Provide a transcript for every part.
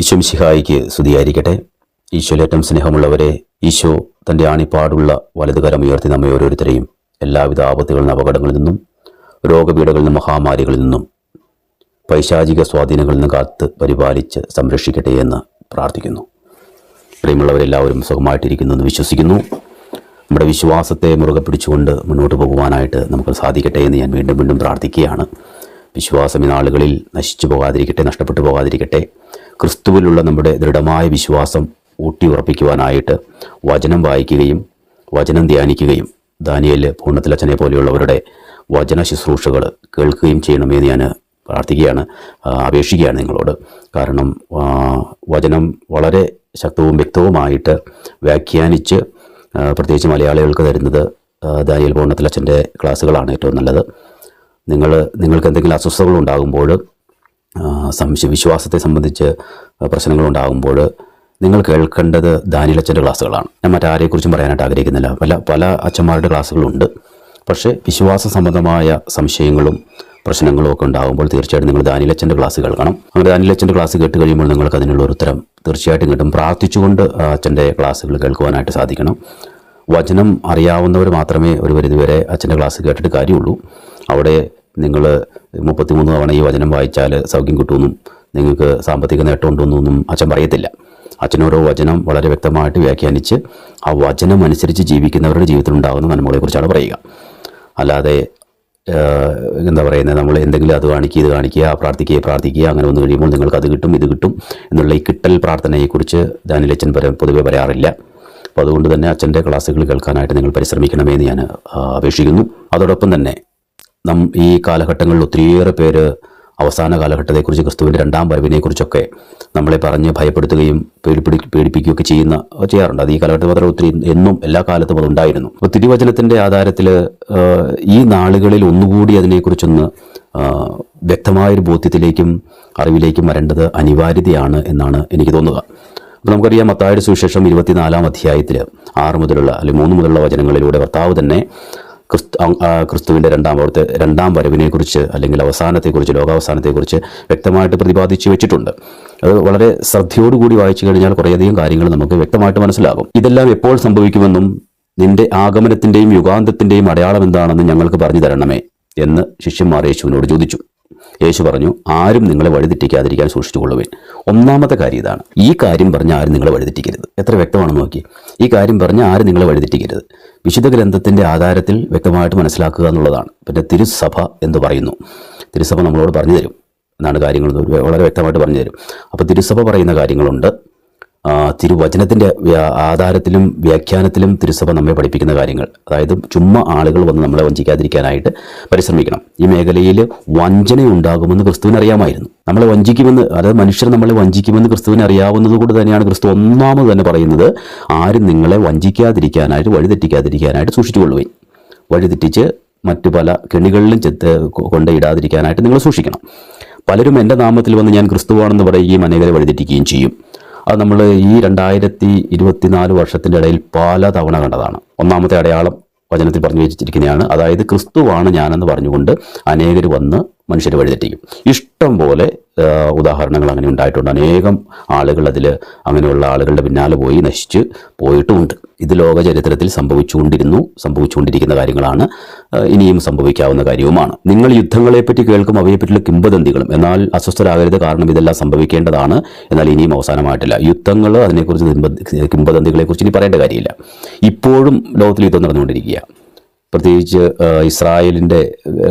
ഈശോ മിശിഹായിക്ക് സ്തുതിയായിരിക്കട്ടെ. ഈശോയിലേറ്റം സ്നേഹമുള്ളവരെ, ഈശോ തൻ്റെ ആണിപ്പാടുള്ള വലതുകരം ഉയർത്തി നമ്മെ ഓരോരുത്തരെയും എല്ലാവിധ ആപത്തുകളിൽ നിന്നും അപകടങ്ങളിൽ നിന്നും രോഗപീഠകളിൽ നിന്നും മഹാമാരികളിൽ നിന്നും പൈശാചിക സ്വാധീനങ്ങളിൽ നിന്ന് കാത്ത് പരിപാലിച്ച് സംരക്ഷിക്കട്ടെ എന്ന് പ്രാർത്ഥിക്കുന്നു. പ്രിയമുള്ളവരെല്ലാവരും സുഖമായിട്ടിരിക്കുന്നു എന്ന് വിശ്വസിക്കുന്നു. നമ്മുടെ വിശ്വാസത്തെ മുറുകെ പിടിച്ചുകൊണ്ട് മുന്നോട്ട് പോകുവാനായിട്ട് നമുക്ക് സാധിക്കട്ടെ എന്ന് ഞാൻ വീണ്ടും വീണ്ടും പ്രാർത്ഥിക്കുകയാണ്. വിശ്വാസം ഈ നാളുകളിൽ നശിച്ചു പോകാതിരിക്കട്ടെ, നഷ്ടപ്പെട്ടു പോകാതിരിക്കട്ടെ. ക്രിസ്തുവിലുള്ള നമ്മുടെ ദൃഢമായ വിശ്വാസം ഊട്ടി ഉറപ്പിക്കുവാനായിട്ട് വചനം വായിക്കുകയും വചനം ധ്യാനിക്കുകയും ദാനിയേൽ പൂർണ്ണത്തിലച്ചനെ പോലെയുള്ളവരുടെ വചന ശുശ്രൂഷകൾ കേൾക്കുകയും ചെയ്യണമെന്ന് ഞാൻ പ്രാർത്ഥിക്കുകയാണ്, അപേക്ഷിക്കുകയാണ് നിങ്ങളോട്. കാരണം വചനം വളരെ ശക്തവും വ്യക്തവുമായിട്ട് വ്യാഖ്യാനിച്ച് പ്രത്യേകിച്ച് മലയാളികൾക്ക് തരുന്നത് ദാനിയേൽ പൂർണ്ണത്തിലച്ചൻ്റെ ക്ലാസ്സുകളാണ് ഏറ്റവും നല്ലത്. നിങ്ങൾക്ക് എന്തെങ്കിലും അസ്വസ്ഥതകളുണ്ടാകുമ്പോൾ, വിശ്വാസത്തെ സംബന്ധിച്ച് പ്രശ്നങ്ങളുണ്ടാകുമ്പോൾ നിങ്ങൾ കേൾക്കേണ്ടത് ദാനിയേലച്ചൻ്റെ ക്ലാസ്സുകളാണ്. ഞാൻ മറ്റാരെക്കുറിച്ചും പറയാനായിട്ട് ആഗ്രഹിക്കുന്നില്ല. പല അച്ഛന്മാരുടെ ക്ലാസ്സുകളുണ്ട്. പക്ഷേ വിശ്വാസ സംബന്ധമായ സംശയങ്ങളും പ്രശ്നങ്ങളും ഒക്കെ ഉണ്ടാകുമ്പോൾ തീർച്ചയായിട്ടും നിങ്ങൾ ദാനിയേലച്ചൻ്റെ ക്ലാസ് കേൾക്കണം. അങ്ങനെ ദാനിയേലച്ചൻ്റെ ക്ലാസ് കേട്ട് കഴിയുമ്പോൾ നിങ്ങൾക്ക് അതിനുള്ള ഒരു ഉത്തരം തീർച്ചയായിട്ടും കിട്ടും. പ്രാർത്ഥിച്ചുകൊണ്ട് അച്ഛൻ്റെ ക്ലാസ്സുകൾ കേൾക്കുവാനായിട്ട് സാധിക്കണം. വചനം അറിയാവുന്നവർ മാത്രമേ ഒരു പരിധിവരെ അച്ഛൻ്റെ ക്ലാസ് കേട്ടിട്ട് കാര്യമുള്ളൂ. അവിടെ നിങ്ങൾ 33 തവണ ഈ വചനം വായിച്ചാൽ സൗഖ്യം കിട്ടുമെന്നും നിങ്ങൾക്ക് സാമ്പത്തിക നേട്ടം ഉണ്ടെന്നൊന്നും അച്ഛൻ പറയത്തില്ല. അച്ഛനോരോ വചനം വളരെ വ്യക്തമായിട്ട് വ്യാഖ്യാനിച്ച് ആ വചനം അനുസരിച്ച് ജീവിക്കുന്നവരുടെ ജീവിതത്തിൽ ഉണ്ടാകുന്ന നന്മകളെക്കുറിച്ചാണ് പറയുക. അല്ലാതെ എന്താ പറയുന്നത്, നമ്മൾ എന്തെങ്കിലും അത് കാണിക്കുക ഇത് കാണിക്കുക പ്രാർത്ഥിക്കുക അങ്ങനെ വന്നു കഴിയുമ്പോൾ നിങ്ങൾക്ക് അത് കിട്ടും ഇത് കിട്ടും എന്നുള്ള ഈ കിട്ടൽ പ്രാർത്ഥനയെക്കുറിച്ച് ദാനിയേലച്ചൻ പൊതുവെ പറയാറില്ല. അപ്പോൾ അതുകൊണ്ട് തന്നെ അച്ഛൻ്റെ ക്ലാസ്സുകൾ കേൾക്കാനായിട്ട് നിങ്ങൾ പരിശ്രമിക്കണമെന്ന് ഞാൻ അപേക്ഷിക്കുന്നു. അതോടൊപ്പം തന്നെ ഈ കാലഘട്ടങ്ങളിൽ ഒത്തിരിയേറെ പേര് അവസാന കാലഘട്ടത്തെക്കുറിച്ച്, ക്രിസ്തുവിൻ്റെ രണ്ടാം വരവിനെക്കുറിച്ചൊക്കെ നമ്മളെ പറഞ്ഞ് ഭയപ്പെടുത്തുകയും പേടിപ്പിക്കുകയൊക്കെ ചെയ്യാറുണ്ട്. അത് ഈ കാലഘട്ടത്തിൽ മാത്രം ഒത്തിരി എന്നും എല്ലാ കാലത്തും അതുണ്ടായിരുന്നു. അപ്പോൾ തിരുവചനത്തിൻ്റെ ആധാരത്തിൽ ഈ നാളുകളിൽ ഒന്നുകൂടി അതിനെക്കുറിച്ചൊന്ന് വ്യക്തമായൊരു ബോധ്യത്തിലേക്കും അറിവിലേക്കും വരേണ്ടത് അനിവാര്യതയാണ് എന്നാണ് എനിക്ക് തോന്നുക. അപ്പോൾ നമുക്കറിയാം, മത്തായിയുടെ സുവിശേഷം 24-ാം അധ്യായത്തിൽ 6 മുതലുള്ള അല്ലെങ്കിൽ 3 മുതലുള്ള വചനങ്ങളിലൂടെ കർത്താവ് തന്നെ ക്രിസ്തുവിൻ്റെ രണ്ടാം വരവിനെക്കുറിച്ച് അല്ലെങ്കിൽ അവസാനത്തെക്കുറിച്ച്, ലോകാവസാനത്തെക്കുറിച്ച് വ്യക്തമായിട്ട് പ്രതിപാദിച്ചു വെച്ചിട്ടുണ്ട്. അത് വളരെ ശ്രദ്ധയോടുകൂടി വായിച്ചു കഴിഞ്ഞാൽ കുറേയധികം കാര്യങ്ങൾ നമുക്ക് വ്യക്തമായിട്ട് മനസ്സിലാകും. ഇതെല്ലാം എപ്പോൾ സംഭവിക്കുമെന്നും നിന്റെ ആഗമനത്തിൻ്റെയും യുഗാന്തത്തിൻ്റെയും അടയാളം എന്താണെന്ന് ഞങ്ങൾക്ക് പറഞ്ഞു തരണമേ എന്ന് ശിഷ്യന്മാർ യേശുവിനോട് ചോദിച്ചു. യേശു പറഞ്ഞു, ആരും നിങ്ങളെ വഴിതെറ്റിക്കാതിരിക്കാൻ സൂക്ഷിച്ചുകൊള്ളുവേൻ. ഒന്നാമത്തെ കാര്യം ഇതാണ്. ഈ കാര്യം പറഞ്ഞ് ആരും നിങ്ങളെ വഴിതെറ്റിക്കരുത്. എത്ര വ്യക്തമാണെന്ന് നോക്കി. ഈ കാര്യം പറഞ്ഞ് ആരും നിങ്ങളെ വഴിതെറ്റിക്കരുത്. വിശുദ്ധ ഗ്രന്ഥത്തിൻ്റെ ആധാരത്തിൽ വ്യക്തമായിട്ട് മനസ്സിലാക്കുക എന്നുള്ളതാണ്. പിന്നെ തിരുസഭ എന്ന് പറയുന്നു. തിരുസഭ നമ്മളോട് പറഞ്ഞു തരും എന്നാണ് കാര്യങ്ങൾ വളരെ വ്യക്തമായിട്ട് പറഞ്ഞു തരും. അപ്പോൾ തിരുസഭ പറയുന്ന കാര്യങ്ങളുണ്ട്. തിരുവചനത്തിൻ്റെ ആധാരത്തിലും വ്യാഖ്യാനത്തിലും തിരുസഭ നമ്മെ പഠിപ്പിക്കുന്ന കാര്യങ്ങൾ, അതായത് ചുമ്മാ ആളുകൾ വന്ന് നമ്മളെ വഞ്ചിക്കാതിരിക്കാനായിട്ട് പരിശ്രമിക്കണം. ഈ മേഖലയിൽ വഞ്ചന ഉണ്ടാകുമെന്ന് ക്രിസ്തുവിന് അറിയാമായിരുന്നു. നമ്മളെ വഞ്ചിക്കുമെന്ന്, അതായത് മനുഷ്യർ നമ്മളെ വഞ്ചിക്കുമെന്ന് ക്രിസ്തുവിന് അറിയാവുന്നത് കൊണ്ട് തന്നെയാണ് ക്രിസ്തു ഒന്നാമത് തന്നെ പറയുന്നത്, ആരും നിങ്ങളെ വഞ്ചിക്കാതിരിക്കാനായിട്ട് വഴിതെറ്റിക്കാതിരിക്കാനായിട്ട് സൂക്ഷിച്ചുകൊള്ളുകയും, വഴിതെറ്റിച്ച് മറ്റു പല കെണികളിലും കൊണ്ടിടാതിരിക്കാനായിട്ട് നിങ്ങൾ സൂക്ഷിക്കണം. പലരും എൻ്റെ നാമത്തിൽ വന്ന് ഞാൻ ക്രിസ്തുവാണെന്ന് പറയുകയും അനേകരെ വഴിതെറ്റിക്കുകയും ചെയ്യും. അത് നമ്മൾ ഈ 2024 വർഷത്തിൻ്റെ ഇടയിൽ പല തവണ കണ്ടതാണ്. ഒന്നാമത്തെ അടയാളം വചനത്തിൽ പറഞ്ഞു വെച്ചിരിക്കുന്നതാണ്. അതായത് ക്രിസ്തുവാണ് ഞാനെന്ന് പറഞ്ഞുകൊണ്ട് അനേകർ വന്ന് മനുഷ്യരെ വഴിതെറ്റിക്കും. ഇഷ്ടം പോലെ ഉദാഹരണങ്ങൾ അങ്ങനെ ഉണ്ടായിട്ടുണ്ട്. അനേകം ആളുകൾ അങ്ങനെയുള്ള ആളുകളുടെ പിന്നാലെ പോയി നശിച്ച് പോയിട്ടുമുണ്ട്. ഇത് ലോക ചരിത്രത്തിൽ സംഭവിച്ചുകൊണ്ടിരിക്കുന്ന കാര്യങ്ങളാണ്. ഇനിയും സംഭവിക്കാവുന്ന കാര്യവുമാണ്. നിങ്ങൾ യുദ്ധങ്ങളെപ്പറ്റി കേൾക്കും, അവയെപ്പറ്റിയുള്ള കിംവദന്തികളും. എന്നാൽ അസ്വസ്ഥരാകരുത്, കാരണം ഇതെല്ലാം സംഭവിക്കേണ്ടതാണ്, എന്നാൽ ഇനിയും അവസാനമായിട്ടില്ല. യുദ്ധങ്ങൾ, അതിനെക്കുറിച്ച് കിംവദന്തികളെക്കുറിച്ച് ഇനി പറയേണ്ട കാര്യമില്ല. ഇപ്പോഴും ലോകത്തിൽ യുദ്ധം നടന്നുകൊണ്ടിരിക്കുക. പ്രത്യേകിച്ച് ഇസ്രായേൽ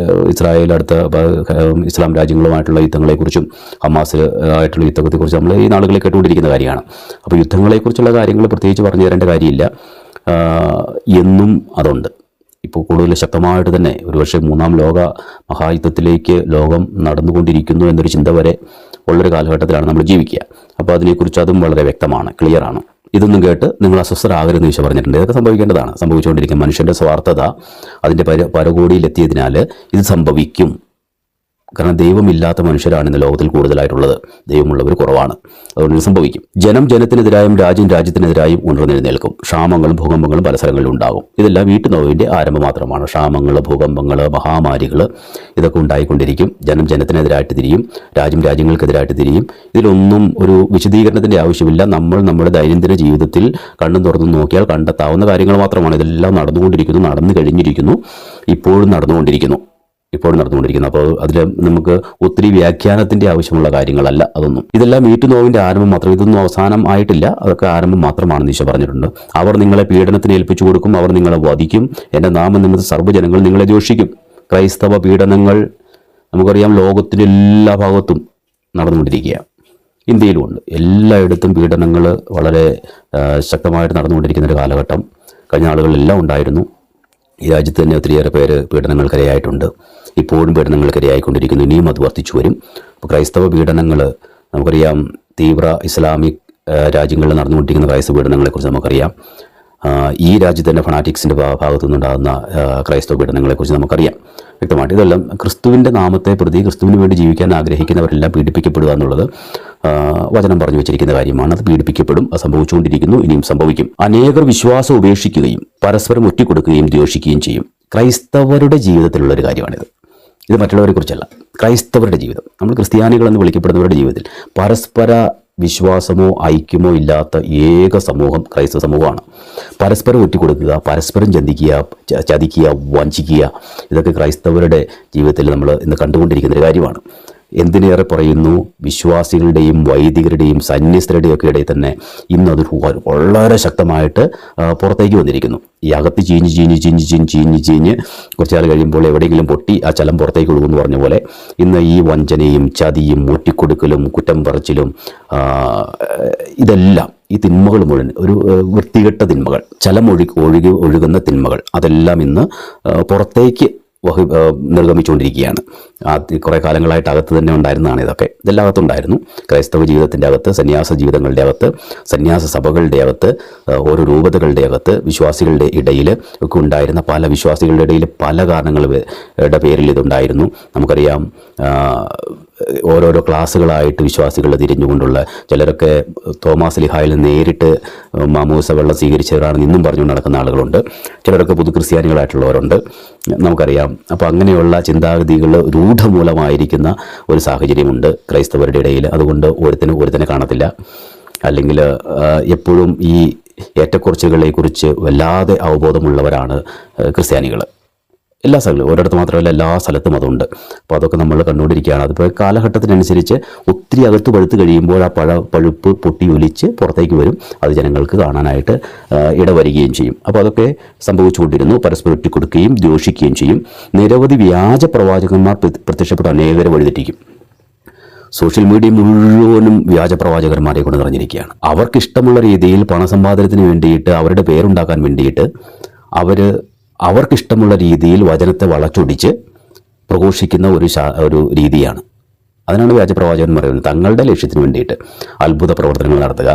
അടുത്ത ഇസ്ലാം രാജ്യങ്ങളുമായിട്ടുള്ള യുദ്ധങ്ങളെക്കുറിച്ചും ഹമാസ് ആയിട്ടുള്ള യുദ്ധത്തെക്കുറിച്ചും നമ്മൾ ഈ നാളുകളിൽ കേട്ടുകൊണ്ടിരിക്കുന്ന കാര്യമാണ്. അപ്പോൾ യുദ്ധങ്ങളെക്കുറിച്ചുള്ള കാര്യങ്ങൾ പ്രത്യേകിച്ച് പറഞ്ഞു തരേണ്ട കാര്യമില്ല. എന്നും അതുണ്ട്. ഇപ്പോൾ കൂടുതൽ ശക്തമായിട്ട് തന്നെ ഒരുപക്ഷെ 3-ാം ലോക മഹായുദ്ധത്തിലേക്ക് ലോകം നടന്നുകൊണ്ടിരിക്കുന്നു എന്നൊരു ചിന്ത വരെ ഉള്ളൊരു കാലഘട്ടത്തിലാണ് നമ്മൾ ജീവിക്കുക. അപ്പോൾ അതിനെക്കുറിച്ച് അതും വളരെ വ്യക്തമാണ്, ക്ലിയറാണ്. ഇതൊന്നും കേട്ട് നിങ്ങൾ അസ്വസ്ഥരാകരുതെന്ന് ഈശോ പറഞ്ഞിട്ടുണ്ട്. ഇതൊക്കെ സംഭവിക്കേണ്ടതാണ്, സംഭവിച്ചുകൊണ്ടിരിക്കും. മനുഷ്യൻ്റെ സ്വാർത്ഥത അതിൻ്റെ പരകോടിയിലെത്തിയതിനാൽ ഇത് സംഭവിക്കും. കാരണം ദൈവമില്ലാത്ത മനുഷ്യരാണ് ഇന്ന് ലോകത്തിൽ കൂടുതലായിട്ടുള്ളത്, ദൈവമുള്ളവർ കുറവാണ്. അതുകൊണ്ട് ഇത് സംഭവിക്കും. ജനം ജനത്തിനെതിരായും രാജ്യം രാജ്യത്തിനെതിരായും ഉണർന്നെഴുന്നേൽക്കും. ക്ഷാമങ്ങളും ഭൂകമ്പങ്ങളും പല സ്ഥലങ്ങളിലും ഉണ്ടാകും. ഇതെല്ലാം വീട്ടുനോവിൻ്റെ ആരംഭം മാത്രമാണ്. ക്ഷാമങ്ങൾ, ഭൂകമ്പങ്ങൾ, മഹാമാരികൾ ഇതൊക്കെ ഉണ്ടായിക്കൊണ്ടിരിക്കും. ജനം ജനത്തിനെതിരായിട്ട് തിരിയും, രാജ്യം രാജ്യങ്ങൾക്കെതിരായിട്ട് തിരിയും. ഇതിലൊന്നും ഒരു വിശദീകരണത്തിൻ്റെ ആവശ്യമില്ല. നമ്മൾ നമ്മുടെ ദൈനംദിന ജീവിതത്തിൽ കണ്ണും തുറന്നു നോക്കിയാൽ കണ്ടെത്താവുന്ന കാര്യങ്ങൾ മാത്രമാണ്. ഇതെല്ലാം നടന്നുകൊണ്ടിരിക്കുന്നു, നടന്നു കഴിഞ്ഞിരിക്കുന്നു, ഇപ്പോഴും നടന്നുകൊണ്ടിരിക്കുന്നു. അപ്പോൾ അതിൽ നമുക്ക് ഒത്തിരി വ്യാഖ്യാനത്തിൻ്റെ ആവശ്യമുള്ള കാര്യങ്ങളല്ല അതൊന്നും. ഇതെല്ലാം വീട്ടുനോവിൻ്റെ ആരംഭം മാത്രം. ഇതൊന്നും അവസാനം ആയിട്ടില്ല, അതൊക്കെ ആരംഭം മാത്രമാണെന്ന് ഈശോ പറഞ്ഞിട്ടുണ്ട്. അവർ നിങ്ങളെ പീഡനത്തിന് ഏൽപ്പിച്ചു കൊടുക്കും, അവർ നിങ്ങളെ വധിക്കും, എൻ്റെ നാമം നിമിത്തം സർവ്വജനങ്ങൾ നിങ്ങളെ ദൂഷിക്കും. ക്രൈസ്തവ പീഡനങ്ങൾ നമുക്കറിയാം ലോകത്തിൻ്റെ എല്ലാ ഭാഗത്തും നടന്നുകൊണ്ടിരിക്കുക. ഇന്ത്യയിലുമുണ്ട്. എല്ലായിടത്തും പീഡനങ്ങൾ വളരെ ശക്തമായിട്ട് നടന്നുകൊണ്ടിരിക്കുന്നൊരു കാലഘട്ടം കഴിഞ്ഞ നാളുകളിലെല്ലാം ഉണ്ടായിരുന്നു. ഈ രാജ്യത്ത് തന്നെ ഒത്തിരിയേറെ പേര് പീഡനങ്ങൾക്കിരയായിട്ടുണ്ട്. ഇപ്പോഴും പീഡനങ്ങൾക്കിരയായിക്കൊണ്ടിരിക്കുന്നു. ഇനിയും അത് വർദ്ധിച്ചു വരും. അപ്പോൾ ക്രൈസ്തവ പീഡനങ്ങൾ നമുക്കറിയാം. തീവ്ര ഇസ്ലാമിക് രാജ്യങ്ങളിൽ നടന്നുകൊണ്ടിരിക്കുന്ന ക്രൈസ്തവ പീഡനങ്ങളെക്കുറിച്ച് നമുക്കറിയാം. ഈ രാജ്യത്ത് തന്നെ ഫണാറ്റിക്സിൻ്റെ ഭാഗത്തു നിന്നുണ്ടാകുന്ന ക്രൈസ്തവ പീഡനങ്ങളെക്കുറിച്ച് നമുക്കറിയാം വ്യക്തമായിട്ട്. ഇതെല്ലാം ക്രിസ്തുവിൻ്റെ നാമത്തെ പ്രതി, ക്രിസ്തുവിന് വേണ്ടി ജീവിക്കാൻ ആഗ്രഹിക്കുന്നവരെല്ലാം പീഡിപ്പിക്കപ്പെടുക എന്നുള്ളത് വചനം പറഞ്ഞു വെച്ചിരിക്കുന്ന കാര്യമാണ്. അത് പീഡിപ്പിക്കപ്പെടും, അത് സംഭവിച്ചുകൊണ്ടിരിക്കുന്നു, ഇനിയും സംഭവിക്കും. അനേകർ വിശ്വാസം ഉപേക്ഷിക്കുകയും പരസ്പരം ഒറ്റിക്കൊടുക്കുകയും ദ്വേഷിക്കുകയും ചെയ്യും. ക്രൈസ്തവരുടെ ജീവിതത്തിലുള്ളൊരു കാര്യമാണിത്. ഇത് മറ്റുള്ളവരെ കുറിച്ചല്ല, ക്രൈസ്തവരുടെ ജീവിതം. നമ്മൾ ക്രിസ്ത്യാനികളെന്ന് വിളിക്കപ്പെടുന്നവരുടെ ജീവിതത്തിൽ പരസ്പര വിശ്വാസമോ ഐക്യമോ ഇല്ലാത്ത ഏക സമൂഹം ക്രൈസ്തവ സമൂഹമാണ്. പരസ്പരം ഒറ്റിക്കൊടുക്കുക, പരസ്പരം ചതിക്കുക, വഞ്ചിക്കുക, ഇതൊക്കെ ക്രൈസ്തവരുടെ ജീവിതത്തിൽ നമ്മൾ ഇന്ന് കണ്ടുകൊണ്ടിരിക്കുന്നൊരു കാര്യമാണ്. എന്തിനേറെ പറയുന്നു, വിശ്വാസികളുടെയും വൈദികരുടെയും സന്യസ്തരുടെയും ഒക്കെ ഇടയിൽ തന്നെ ഇന്നത് വളരെ ശക്തമായിട്ട് പുറത്തേക്ക് വന്നിരിക്കുന്നു. ഈ അകത്ത് ചീഞ്ഞ് കുറച്ചാൾ കഴിയുമ്പോൾ എവിടെയെങ്കിലും പൊട്ടി ആ ചലം പുറത്തേക്ക് ഒഴുകുമെന്ന് പറഞ്ഞ പോലെ ഇന്ന് ഈ വഞ്ചനയും ചതിയും ഒറ്റിക്കൊടുക്കലും കുറ്റം പറച്ചിലും ഇതെല്ലാം, ഈ തിന്മകൾ മുഴുവൻ ഒരു വൃത്തികെട്ട തിന്മകൾ, ഒഴുകുന്ന തിന്മകൾ, അതെല്ലാം ഇന്ന് പുറത്തേക്ക് നിർഗമിച്ചുകൊണ്ടിരിക്കുകയാണ്. കുറേ കാലങ്ങളായിട്ട് അകത്ത് തന്നെ ഉണ്ടായിരുന്നതാണ് ഇതെല്ലാം അകത്തുണ്ടായിരുന്നു. ക്രൈസ്തവ ജീവിതത്തിൻ്റെ അകത്ത്, സന്യാസ ജീവിതങ്ങളുടെ അകത്ത്, സന്യാസ സഭകളുടെ അകത്ത്, ഓരോ രൂപതകളുടെ അകത്ത്, വിശ്വാസികളുടെ ഇടയിൽ ഒക്കെ ഉണ്ടായിരുന്ന വിശ്വാസികളുടെ ഇടയിൽ പല കാരണങ്ങളുടെ പേരിൽ ഇതുണ്ടായിരുന്നു. നമുക്കറിയാം, ഓരോരോ ക്ലാസ്സുകളായിട്ട് വിശ്വാസികൾ തിരിഞ്ഞുകൊണ്ടുള്ള, ചിലരൊക്കെ തോമാസ് ലിഹായിൽ നേരിട്ട് മാമോസ വെള്ളം സ്വീകരിച്ചവരാണ് ഇന്നും പറഞ്ഞുകൊണ്ട് നടക്കുന്ന ആളുകളുണ്ട്. ചിലരൊക്കെ പുതുക്രിസ്ത്യാനികളായിട്ടുള്ളവരുണ്ട്, നമുക്കറിയാം. അപ്പോൾ അങ്ങനെയുള്ള ചിന്താഗതികൾ രൂഢമൂലമായിരിക്കുന്ന ഒരു സാഹചര്യമുണ്ട് ക്രൈസ്തവരുടെ ഇടയിൽ. അതുകൊണ്ട് ഒരുത്തനെ കാണത്തില്ല. അല്ലെങ്കിൽ എപ്പോഴും ഈ ഏറ്റക്കുറച്ചുകളെക്കുറിച്ച് വല്ലാതെ അവബോധമുള്ളവരാണ് ക്രിസ്ത്യാനികൾ. എല്ലാ സ്ഥലങ്ങളും, ഒരിടത്ത് മാത്രമല്ല എല്ലാ സ്ഥലത്തും അതുണ്ട്. അപ്പോൾ അതൊക്കെ നമ്മൾ കണ്ടുകൊണ്ടിരിക്കുകയാണ്. അതിപ്പോൾ കാലഘട്ടത്തിനനുസരിച്ച് ഒത്തിരി അകത്ത് പഴുത്ത് കഴിയുമ്പോൾ ആ പഴുപ്പ് പൊട്ടി ഒലിച്ച് പുറത്തേക്ക് വരും. അത് ജനങ്ങൾക്ക് കാണാനായിട്ട് ഇടവരികയും ചെയ്യും. അപ്പോൾ അതൊക്കെ സംഭവിച്ചുകൊണ്ടിരുന്നു. പരസ്പരം ഒറ്റിക്കൊടുക്കുകയും ദ്വേഷിക്കുകയും ചെയ്യും. നിരവധി വ്യാജ പ്രവാചകന്മാർ പ്രത്യക്ഷപ്പെട്ട് അനേകരെ വഴിതെറ്റിക്കും. സോഷ്യൽ മീഡിയ മുഴുവനും വ്യാജ പ്രവാചകന്മാരെ കൊണ്ട് നിറഞ്ഞിരിക്കുകയാണ്. അവർക്കിഷ്ടമുള്ള രീതിയിൽ പണസമ്പാദനത്തിന് വേണ്ടിയിട്ട്, അവരുടെ പേരുണ്ടാക്കാൻ വേണ്ടിയിട്ട് അവർക്കിഷ്ടമുള്ള രീതിയിൽ വചനത്തെ വളച്ചൊടിച്ച് പ്രഘോഷിക്കുന്ന ഒരു രീതിയാണ്. അതിനാണ് വ്യാജപ്രവാചകൻ പറയുന്നത്. തങ്ങളുടെ ലക്ഷ്യത്തിന് വേണ്ടിയിട്ട് അത്ഭുത പ്രവർത്തനങ്ങൾ നടത്തുക,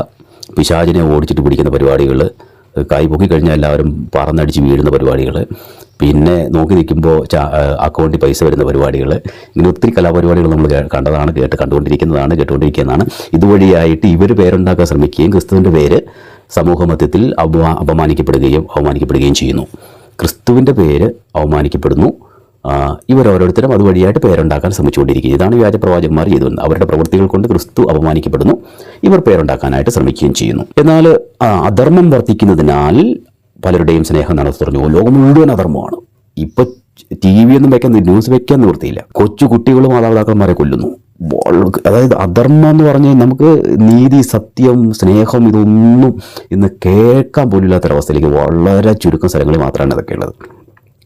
പിശാചിനെ ഓടിച്ചിട്ട് പിടിക്കുന്ന പരിപാടികൾ, കൈ പൊക്കിക്കഴിഞ്ഞാൽ എല്ലാവരും പറന്നടിച്ച് വീഴുന്ന പരിപാടികൾ, പിന്നെ നോക്കി നിൽക്കുമ്പോൾ അക്കൗണ്ടിൽ പൈസ വരുന്ന പരിപാടികൾ, ഇങ്ങനെ ഒത്തിരി കലാപരിപാടികൾ നമ്മൾ കേട്ടുകൊണ്ടിരിക്കുന്നതാണ്. ഇതുവഴിയായിട്ട് ഇവർ പേരുണ്ടാക്കാൻ ശ്രമിക്കുകയും ക്രിസ്തുവിൻ്റെ പേര് സമൂഹ മധ്യത്തിൽ അവമാനിക്കപ്പെടുകയും ചെയ്യുന്നു. ക്രിസ്തുവിൻ്റെ പേര് അവമാനിക്കപ്പെടുന്നു. ഇവരോരോരുത്തരും അതുവഴിയായിട്ട് പേരുണ്ടാക്കാൻ ശ്രമിച്ചുകൊണ്ടിരിക്കുക. ഇതാണ് വ്യാജപ്രവാചകന്മാർ ചെയ്തത്. അവരുടെ പ്രവൃത്തികൾ കൊണ്ട് ക്രിസ്തു അപമാനിക്കപ്പെടുന്നു, ഇവർ പേരുണ്ടാക്കാനായിട്ട് ശ്രമിക്കുകയും ചെയ്യുന്നു. എന്നാൽ അധർമ്മം വർദ്ധിക്കുന്നതിനാൽ പലരുടെയും സ്നേഹം നടത്തുന്നു. ലോകം മുഴുവൻ അധർമ്മമാണ്. ഇപ്പം TV ഒന്നും ന്യൂസ് വെക്കാൻ നിവൃത്തിയില്ല. കൊച്ചു കുട്ടികൾ മാതാപിതാക്കന്മാരെ കൊല്ലുന്നു. അതായത് അധർമ്മം എന്ന് പറഞ്ഞാൽ നമുക്ക് നീതി, സത്യം, സ്നേഹം ഇതൊന്നും ഇന്ന് കേൾക്കാൻ പോലില്ലാത്തൊരവസ്ഥയിലേക്ക് വളരെ ചുരുക്കം സ്ഥലങ്ങളിൽ മാത്രമാണ് ഇതൊക്കെ ഉള്ളത്.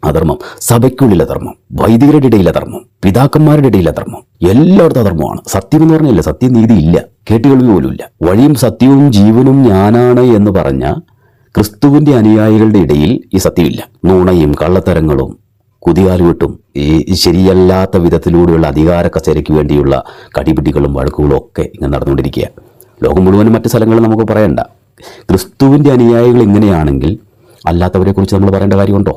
അധർമ്മം, സഭയ്ക്കുള്ളിൽ അധർമ്മം, വൈദികരുടെ ഇടയിൽ അധർമ്മം, പിതാക്കന്മാരുടെ ഇടയിൽ അധർമ്മം, എല്ലായിടത്തും അധർമ്മമാണ്. സത്യം എന്ന് പറഞ്ഞില്ല, സത്യം നീതി ഇല്ല, കേട്ടുകേൾവി പോലും ഇല്ല. വഴിയും സത്യവും ജീവനും ഞാനാണ് എന്ന് പറഞ്ഞ ക്രിസ്തുവിൻ്റെ അനുയായികളുടെ ഇടയിൽ ഈ സത്യമില്ല. നുണയും കള്ളത്തരങ്ങളും കുതികാലുവിട്ടും ഈ ശരിയല്ലാത്ത വിധത്തിലൂടെയുള്ള അധികാര കസേരയ്ക്ക് വേണ്ടിയുള്ള കടിപിടികളും വഴക്കുകളും ഒക്കെ ഇങ്ങനെ നടന്നുകൊണ്ടിരിക്കുക. ലോകം മുഴുവനും മറ്റ് സ്ഥലങ്ങളിൽ നമുക്ക് പറയണ്ട. ക്രിസ്തുവിൻ്റെ അനുയായികൾ ഇങ്ങനെയാണെങ്കിൽ അല്ലാത്തവരെക്കുറിച്ച് നമ്മൾ പറയേണ്ട കാര്യമുണ്ടോ?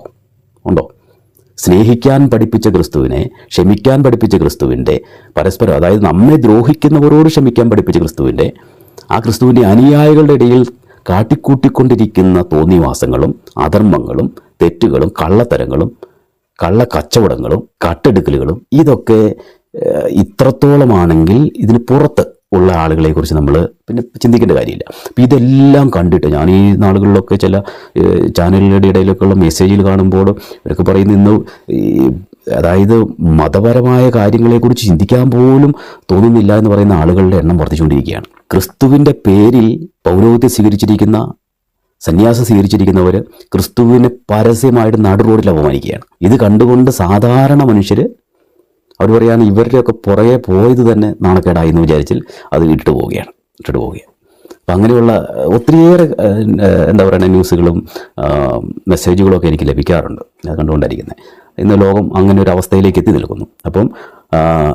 സ്നേഹിക്കാൻ പഠിപ്പിച്ച ക്രിസ്തുവിനെ, ക്ഷമിക്കാൻ പഠിപ്പിച്ച ക്രിസ്തുവിൻ്റെ, പരസ്പരം അതായത് നമ്മെ ദ്രോഹിക്കുന്നവരോട് ക്ഷമിക്കാൻ പഠിപ്പിച്ച ക്രിസ്തുവിൻ്റെ, ആ ക്രിസ്തുവിൻ്റെ അനുയായികളുടെ ഇടയിൽ കാട്ടിക്കൂട്ടിക്കൊണ്ടിരിക്കുന്ന തോന്നിവാസങ്ങളും അധർമ്മങ്ങളും തെറ്റുകളും കള്ളത്തരങ്ങളും കള്ളക്കച്ചവടങ്ങളും കട്ടെടുക്കലുകളും ഇതൊക്കെ ഇത്രത്തോളമാണെങ്കിൽ ഇതിന് പുറത്ത് ഉള്ള ആളുകളെക്കുറിച്ച് നമ്മൾ പിന്നെ ചിന്തിക്കേണ്ട കാര്യമില്ല. അപ്പം ഇതെല്ലാം കണ്ടിട്ട് ഞാൻ ഈ നാളുകളിലൊക്കെ ചില ചാനലുകളുടെ ഇടയിലൊക്കെയുള്ള മെസ്സേജിൽ കാണുമ്പോൾ ഇവരൊക്കെ പറയുന്ന ഇന്ന് ഈ അതായത് മതപരമായ കാര്യങ്ങളെക്കുറിച്ച് ചിന്തിക്കാൻ പോലും തോന്നുന്നില്ല എന്ന് പറയുന്ന ആളുകളുടെ എണ്ണം വർദ്ധിച്ചുകൊണ്ടിരിക്കുകയാണ്. ക്രിസ്തുവിൻ്റെ പേരിൽ പൗരോഹിത്യം സ്വീകരിച്ചിരിക്കുന്ന, സന്യാസം സ്വീകരിച്ചിരിക്കുന്നവർ ക്രിസ്തുവിനെ പരസ്യമായിട്ട് നടു റോഡിൽ അപമാനിക്കുകയാണ്. ഇത് കണ്ടുകൊണ്ട് സാധാരണ മനുഷ്യർ അവർ പറയുകയാണ് ഇവരുടെയൊക്കെ പുറകെ പോയത് തന്നെ നാണക്കേടായി എന്ന് വിചാരിച്ചാൽ അത് ഇട്ടിട്ട് പോവുകയാണ്. അപ്പം അങ്ങനെയുള്ള ഒത്തിരിയേറെ എന്താ പറയുക ന്യൂസുകളും മെസ്സേജുകളും ഒക്കെ എനിക്ക് ലഭിക്കാറുണ്ട്. അത് കണ്ടുകൊണ്ടായിരിക്കുന്നത് ഇന്ന് ലോകം അങ്ങനെ ഒരു അവസ്ഥയിലേക്ക് എത്തി നിൽക്കുന്നു. അപ്പം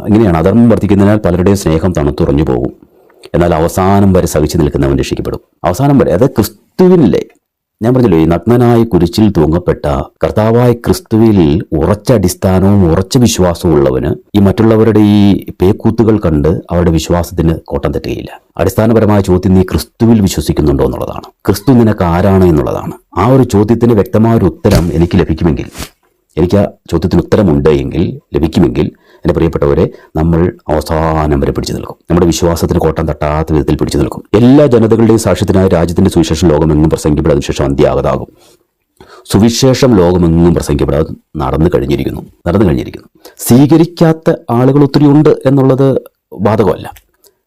ഇങ്ങനെയാണ് അധർമ്മം വർദ്ധിക്കുന്നതിനാൽ പലരുടെയും സ്നേഹം തണുത്തുറഞ്ഞു പോകും. എന്നാൽ അവസാനം വരെ സഹിച്ചു നിൽക്കുന്നവൻ രക്ഷിക്കപ്പെടും. അവസാനം വരെ, അത് ക്രിസ്തുവിനില്ലേ, ഞാൻ പറഞ്ഞല്ലോ, ഈ നഗ്നനായ കുരിശിൽ തൂങ്ങപ്പെട്ട കർത്താവായ ക്രിസ്തുവിൽ ഉറച്ച അടിസ്ഥാനവും ഉറച്ച വിശ്വാസവും ഉള്ളവന് ഈ മറ്റുള്ളവരുടെ ഈ പേക്കൂത്തുകൾ കണ്ട് അവരുടെ വിശ്വാസത്തിന് കോട്ടം തെറ്റുകയില്ല. അടിസ്ഥാനപരമായ ചോദ്യം, നീ ക്രിസ്തുവിൽ വിശ്വസിക്കുന്നുണ്ടോ എന്നുള്ളതാണ്. ക്രിസ്തു നിനക്ക് ആരാണ് എന്നുള്ളതാണ്. ആ ഒരു ചോദ്യത്തിന് വ്യക്തമായൊരു ഉത്തരം എനിക്ക് ലഭിക്കുമെങ്കിൽ, എനിക്ക് ആ ചോദ്യത്തിന് ഉത്തരമുണ്ട് എങ്കിൽ, ലഭിക്കുമെങ്കിൽ, എൻ്റെ പ്രിയപ്പെട്ടവരെ, നമ്മൾ അവസാനം വരെ പിടിച്ചു നിൽക്കും. നമ്മുടെ വിശ്വാസത്തിന് കോട്ടം തട്ടാത്ത വിധത്തിൽ പിടിച്ചു നിൽക്കും. എല്ലാ ജനതകളുടെയും സാക്ഷ്യത്തിനായി രാജ്യത്തിൻ്റെ സുവിശേഷം ലോകമെങ്ങും പ്രസംഗിക്കപ്പെടാതെ ശേഷം അന്ത്യാഗതാകും. സുവിശേഷം ലോകമെങ്ങും പ്രസംഗിക്കപ്പെടാതെ നടന്നു കഴിഞ്ഞിരിക്കുന്നു. സ്വീകരിക്കാത്ത ആളുകൾ ഒത്തിരി ഉണ്ട് എന്നുള്ളത് ബാധകമല്ല.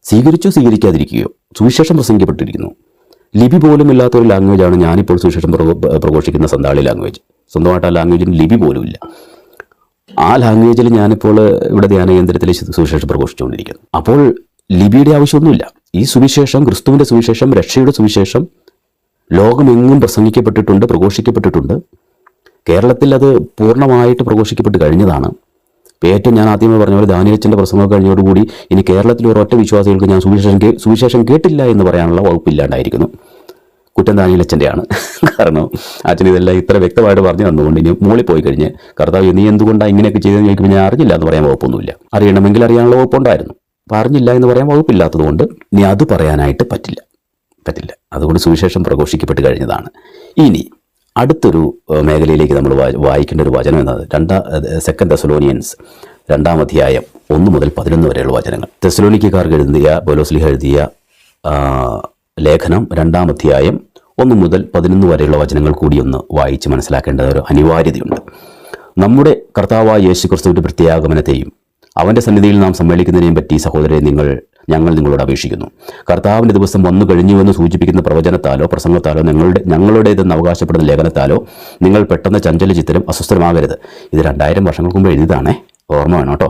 സ്വീകരിച്ചോ സ്വീകരിക്കാതിരിക്കുകയോ സുവിശേഷം പ്രസംഗിക്കപ്പെട്ടിരിക്കുന്നു. ലിപി പോലും ഇല്ലാത്ത ഒരു ലാംഗ്വേജാണ് ഞാനിപ്പോൾ സുവിശേഷം പ്രഘോഷിക്കുന്ന സന്താളി ലാംഗ്വേജ്. സ്വന്തമായിട്ട് ആ ലാംഗ്വേജിന് ലിപി പോലും ഇല്ല. ആ ലാംഗ്വേജിൽ ഞാനിപ്പോൾ ഇവിടെ ധ്യാന കേന്ദ്രത്തിൽ സുവിശേഷം പ്രഘോഷിച്ചുകൊണ്ടിരിക്കുന്നു. അപ്പോൾ ലിപിയുടെ ആവശ്യമൊന്നുമില്ല. ഈ സുവിശേഷം, ക്രിസ്തുവിൻ്റെ സുവിശേഷം, രക്ഷയുടെ സുവിശേഷം ലോകമെങ്ങും പ്രസംഗിക്കപ്പെട്ടിട്ടുണ്ട്, പ്രഘോഷിക്കപ്പെട്ടിട്ടുണ്ട്. കേരളത്തിൽ അത് പൂർണ്ണമായിട്ട് പ്രഘോഷിക്കപ്പെട്ട് കഴിഞ്ഞതാണ്. ഏറ്റവും ഞാൻ ആദ്യമേ പറഞ്ഞ പോലെ ദാനിയേലച്ചൻ്റെ പ്രസംഗം കഴിഞ്ഞതോടുകൂടി ഇനി കേരളത്തിൽ ഒരൊറ്റ വിശ്വാസികൾക്ക് ഞാൻ സുവിശേഷം കേട്ടില്ല എന്ന് പറയാനുള്ള വകുപ്പില്ലാണ്ടായിരിക്കുന്നു. കുറ്റം ദാനിയേലച്ചൻ്റെയാണ്. കാരണം അച്ഛൻ ഇതെല്ലാം ഇത്ര വ്യക്തമായിട്ട് പറഞ്ഞു തന്നുകൊണ്ട് ഇനി മോളിൽ പോയി കഴിഞ്ഞ് കർത്താവ് നീ എന്തുകൊണ്ടാണ് ഇങ്ങനെയൊക്കെ ചെയ്തതെന്ന് ചോദിക്കുമ്പോൾ ഞാൻ അറിഞ്ഞില്ല എന്ന് പറയാൻ വകുപ്പൊന്നുമില്ല. അറിയണമെങ്കിൽ അറിയാനുള്ള വകുപ്പുണ്ടായിരുന്നു. അപ്പോൾ അറിഞ്ഞില്ല എന്ന് പറയാൻ വകുപ്പില്ലാത്തത് കൊണ്ട് ഇനി അത് പറയാനായിട്ട് പറ്റില്ല. അതുകൊണ്ട് സുവിശേഷം പ്രഘോഷിക്കപ്പെട്ട് കഴിഞ്ഞതാണ്. ഇനി അടുത്തൊരു മേഖലയിലേക്ക് നമ്മൾ വായിക്കേണ്ട ഒരു വചനം എന്നത് 2 തെസ്സലോനിയൻസ് 2-ാം അധ്യായം 1 മുതൽ 11 വരെയുള്ള വചനങ്ങൾ. തെസ്സലോനിക്കക്കാർക്ക് എഴുതിയ പൗലോസ് എഴുതിയ ലേഖനം 2-ാം അധ്യായം 1 മുതൽ 11 വരെയുള്ള വചനങ്ങൾ കൂടി ഒന്ന് വായിച്ച് മനസ്സിലാക്കേണ്ട ഒരു അനിവാര്യതയുണ്ട്. നമ്മുടെ കർത്താവായ യേശുക്രിസ്തുവിൻ്റെ പ്രത്യാഗമനത്തെയും അവൻ്റെ സന്നിധിയിൽ നാം സമ്മേളിക്കുന്നതിനെയും പറ്റി സഹോദരരെ ഞങ്ങൾ നിങ്ങളോട് അപേക്ഷിക്കുന്നു. കർത്താവിൻ്റെ ദിവസം വന്നു കഴിഞ്ഞുവെന്ന് സൂചിപ്പിക്കുന്ന പ്രവചനത്താലോ പ്രസംഗത്താലോ ഞങ്ങളുടേതെന്ന് അവകാശപ്പെടുന്ന ലേഖനത്താലോ നിങ്ങൾ പെട്ടെന്ന് ചഞ്ചലചിത്തരും അസ്വസ്ഥമാകരുത്. ഇത് 2000 വർഷങ്ങൾക്ക് മുമ്പ് എഴുതിയതാണേ, ഓർമ്മ വേണം കേട്ടോ.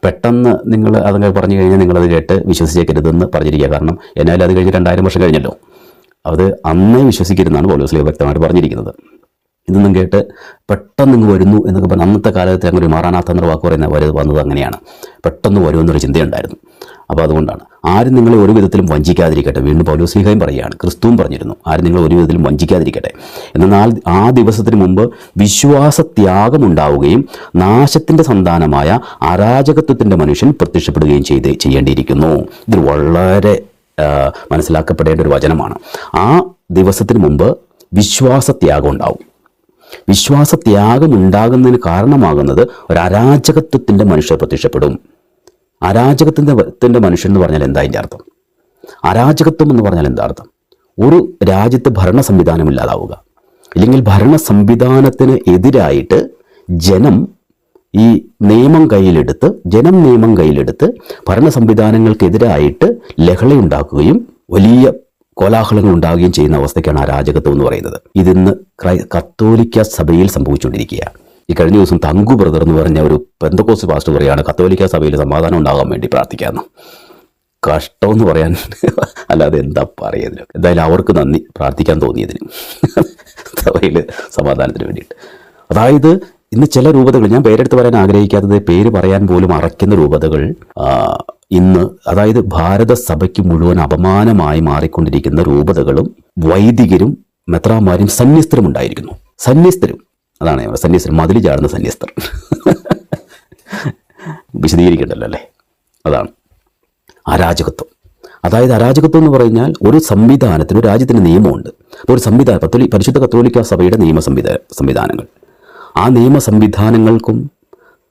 പെട്ടെന്ന് നിങ്ങൾ അതങ്ങനെ പറഞ്ഞു കഴിഞ്ഞാൽ നിങ്ങളത് കേട്ട് വിശ്വസിച്ചേക്കരുതെന്ന് പറഞ്ഞിരിക്കുക. കാരണം എന്നാലും അത് കഴിഞ്ഞ് 2000 വർഷം കഴിഞ്ഞല്ലോ. അത് അന്നേ വിശ്വസിക്കരുതെന്നാണ് പൗലോസ് വ്യക്തമായിട്ട് പറഞ്ഞിരിക്കുന്നത്. ഇതൊന്നും കേട്ട് പെട്ടെന്ന് ഇങ്ങ് വരുന്നു എന്നൊക്കെ പറഞ്ഞാൽ അന്നത്തെ കാലത്ത് അങ്ങനെ ഒരു മാറാനാത്ത എന്നൊരു വാക്ക് വന്നത് അങ്ങനെയാണ്. പെട്ടെന്ന് വരുമെന്നൊരു ചിന്തയുണ്ടായിരുന്നു. അപ്പോൾ അതുകൊണ്ടാണ് ആരും നിങ്ങളെ ഒരു വിധത്തിലും വഞ്ചിക്കാതിരിക്കട്ടെ. വീണ്ടും പൗലോസ് ശ്ലീഹായും പറയുകയാണ്, ക്രിസ്തുവും പറഞ്ഞിരുന്നു, ആരും നിങ്ങൾ ഒരു വിധത്തിലും വഞ്ചിക്കാതിരിക്കട്ടെ. എന്നാൽ ആ ദിവസത്തിന് മുമ്പ് വിശ്വാസത്യാഗമുണ്ടാവുകയും നാശത്തിൻ്റെ സന്താനമായ അരാജകത്വത്തിൻ്റെ മനുഷ്യൻ പ്രത്യക്ഷപ്പെടുകയും ചെയ്യേണ്ടിയിരിക്കുന്നു. ഇത് വളരെ മനസ്സിലാക്കപ്പെടേണ്ട ഒരു വചനമാണ്. ആ ദിവസത്തിന് മുമ്പ് വിശ്വാസത്യാഗം ഉണ്ടാവും. വിശ്വാസത്യാഗം ഉണ്ടാകുന്നതിന് കാരണമാകുന്നത് ഒരു അരാജകത്വത്തിൻ്റെ മനുഷ്യർ പ്രത്യക്ഷപ്പെടും. അരാജകത്വത്തിൻ്റെ മനുഷ്യൻ എന്ന് പറഞ്ഞാൽ എന്താ അതിൻ്റെ അർത്ഥം? അരാജകത്വം എന്ന് പറഞ്ഞാൽ എന്താ അർത്ഥം? ഒരു രാജ്യത്ത് ഭരണ സംവിധാനം ഇല്ലാതാവുക, ഇല്ലെങ്കിൽ ഭരണ സംവിധാനത്തിന് എതിരായിട്ട് ജനം നിയമം കയ്യിലെടുത്ത് ഭരണ സംവിധാനങ്ങൾക്കെതിരായിട്ട് ലഹളയുണ്ടാക്കുകയും വലിയ കോലാഹലങ്ങൾ ഉണ്ടാകുകയും ചെയ്യുന്ന അവസ്ഥയ്ക്കാണ് അരാജകത്വം എന്ന് പറയുന്നത്. ഇതിന്ന് കത്തോലിക്ക സഭയിൽ സംഭവിച്ചുകൊണ്ടിരിക്കുക. ഈ കഴിഞ്ഞ ദിവസം തങ്കു ബ്രദർ എന്ന് പറഞ്ഞ ഒരു പെന്തക്കോസ്റ്റ് പാസ്റ്റർ പറയുകയാണ്, കത്തോലിക്ക സഭയിൽ സമാധാനം ഉണ്ടാകാൻ വേണ്ടി പ്രാർത്ഥിക്കാമെന്ന്. കഷ്ടമെന്ന് പറയാൻ അല്ലാതെ എന്താ പറയുന്നത്. എന്തായാലും അവർക്ക് നന്ദി, പ്രാർത്ഥിക്കാൻ തോന്നിയതിന്, സഭയിൽ സമാധാനത്തിന് വേണ്ടിയിട്ട്. അതായത് ഇന്ന് ചില രൂപതകൾ, ഞാൻ പേരെടുത്ത് പറയാൻ ആഗ്രഹിക്കാത്തത്, പേര് പറയാൻ പോലും അറയ്ക്കുന്ന രൂപതകൾ ഇന്ന്, അതായത് ഭാരത സഭയ്ക്ക് മുഴുവൻ അപമാനമായി മാറിക്കൊണ്ടിരിക്കുന്ന രൂപതകളും വൈദികരും മെത്രാന്മാരും സന്യസ്തരും ഉണ്ടായിരിക്കുന്നു. സന്യസ്തരും അതാണ് സന്യസ്തർ, മതിൽ ചാടുന്ന സന്യസ്തർ. വിശദീകരിക്കണ്ടല്ലോ അല്ലേ? അതാണ് അരാജകത്വം. അതായത് അരാജകത്വം എന്ന് പറഞ്ഞാൽ ഒരു സംവിധാനത്തിന്, ഒരു രാജ്യത്തിന് നിയമമുണ്ട്. അപ്പോൾ ഒരു സംവിധാനം, പരിശുദ്ധ കത്തോലിക്ക സഭയുടെ സംവിധാനങ്ങൾ, ആ നിയമ സംവിധാനങ്ങൾക്കും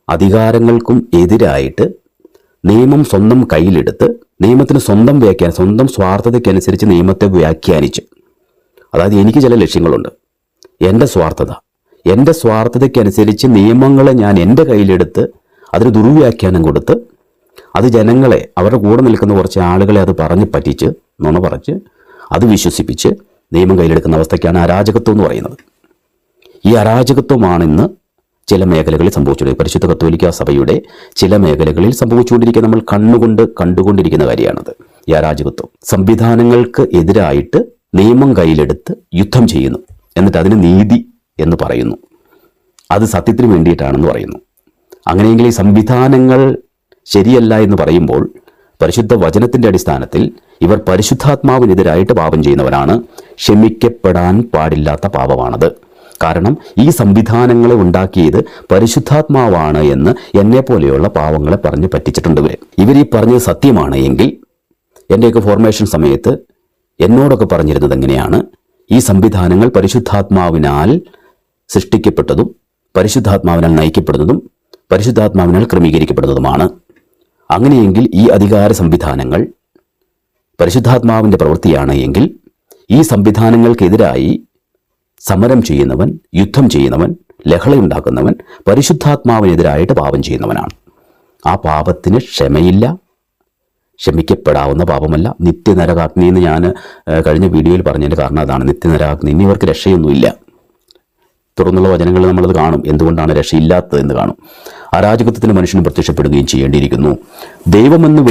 അധികാരങ്ങൾക്കും എതിരായിട്ട് നിയമം സ്വന്തം കയ്യിലെടുത്ത് നിയമത്തിന് സ്വന്തം സ്വാർത്ഥതയ്ക്കനുസരിച്ച് നിയമത്തെ വ്യാഖ്യാനിച്ച്, അതായത് എനിക്ക് ചില ലക്ഷ്യങ്ങളുണ്ട്, എൻ്റെ സ്വാർത്ഥതയ്ക്കനുസരിച്ച് നിയമങ്ങളെ ഞാൻ എൻ്റെ കയ്യിലെടുത്ത് അതിന് ദുർവ്യാഖ്യാനം കൊടുത്ത് അത് ജനങ്ങളെ, അവരുടെ കൂടെ നിൽക്കുന്ന കുറച്ച് ആളുകളെ അത് പറഞ്ഞ് പറ്റിച്ച്, നുണ പറഞ്ഞ് അത് വിശ്വസിപ്പിച്ച് നിയമം കയ്യിലെടുക്കുന്ന അവസ്ഥയ്ക്കാണ് അരാജകത്വം എന്ന് പറയുന്നത്. ഈ അരാജകത്വമാണിന്ന് ചില മേഖലകളിൽ സംഭവിച്ചുകൊണ്ടിരിക്കുന്നത്. പരിശുദ്ധ കത്തോലിക്ക സഭയുടെ ചില മേഖലകളിൽ സംഭവിച്ചുകൊണ്ടിരിക്കുന്ന, നമ്മൾ കണ്ടുകൊണ്ടിരിക്കുന്ന കാര്യമാണത്. ഈ അരാജകത്വം സംവിധാനങ്ങൾക്ക് എതിരായിട്ട് നിയമം കയ്യിലെടുത്ത് യുദ്ധം ചെയ്യുന്നു, എന്നിട്ട് അതിന് നീതി എന്ന് പറയുന്നു, അത് സത്യത്തിന് വേണ്ടിയിട്ടാണെന്ന് പറയുന്നു. അങ്ങനെയെങ്കിൽ ഈ സംവിധാനങ്ങൾ ശരിയല്ല എന്ന് പറയുമ്പോൾ പരിശുദ്ധ വചനത്തിൻ്റെ അടിസ്ഥാനത്തിൽ ഇവർ പരിശുദ്ധാത്മാവിനെതിരായിട്ട് പാപം ചെയ്യുന്നവരാണ്. ക്ഷമിക്കപ്പെടാൻ പാടില്ലാത്ത പാപമാണത്. കാരണം ഈ സംവിധാനങ്ങളെ ഉണ്ടാക്കിയത് പരിശുദ്ധാത്മാവാണ് എന്ന് എന്നെപ്പോലെയുള്ള പാവങ്ങളെ പറഞ്ഞ് പറ്റിച്ചിട്ടുണ്ട് ഇവർ ഈ പറഞ്ഞത് സത്യമാണ് എങ്കിൽ, എൻ്റെയൊക്കെ ഫോർമേഷൻ സമയത്ത് എന്നോടൊക്കെ പറഞ്ഞിരുന്നത് എങ്ങനെയാണ്, ഈ സംവിധാനങ്ങൾ പരിശുദ്ധാത്മാവിനാൽ സൃഷ്ടിക്കപ്പെട്ടതും പരിശുദ്ധാത്മാവിനാൽ നയിക്കപ്പെടുന്നതും പരിശുദ്ധാത്മാവിനാൽ ക്രമീകരിക്കപ്പെടുന്നതുമാണ്. അങ്ങനെയെങ്കിൽ ഈ അധികാര സംവിധാനങ്ങൾ പരിശുദ്ധാത്മാവിൻ്റെ പ്രവൃത്തിയാണ് എങ്കിൽ, ഈ സംവിധാനങ്ങൾക്കെതിരായി സമരം ചെയ്യുന്നവൻ, യുദ്ധം ചെയ്യുന്നവൻ, ലഹളയുണ്ടാക്കുന്നവൻ പരിശുദ്ധാത്മാവിനെതിരായിട്ട് പാപം ചെയ്യുന്നവനാണ്. ആ പാപത്തിന് ക്ഷമയില്ല, ക്ഷമിക്കപ്പെടാവുന്ന പാപമല്ല. നിത്യനരകാഗ്നി എന്ന് ഞാൻ കഴിഞ്ഞ വീഡിയോയിൽ പറഞ്ഞതിൻ്റെ കാരണം അതാണ്. നിത്യനരകാഗ്നി, ഇനി ഇവർക്ക് രക്ഷയൊന്നുമില്ല. തുടർന്നുള്ള വചനങ്ങൾ നമ്മളത് കാണും, എന്തുകൊണ്ടാണ് രക്ഷയില്ലാത്തത് എന്ന് കാണും. അരാജകത്വത്തിന് മനുഷ്യന് പ്രത്യക്ഷപ്പെടുകയും ചെയ്യേണ്ടിയിരിക്കുന്നു. ദൈവമെന്ന്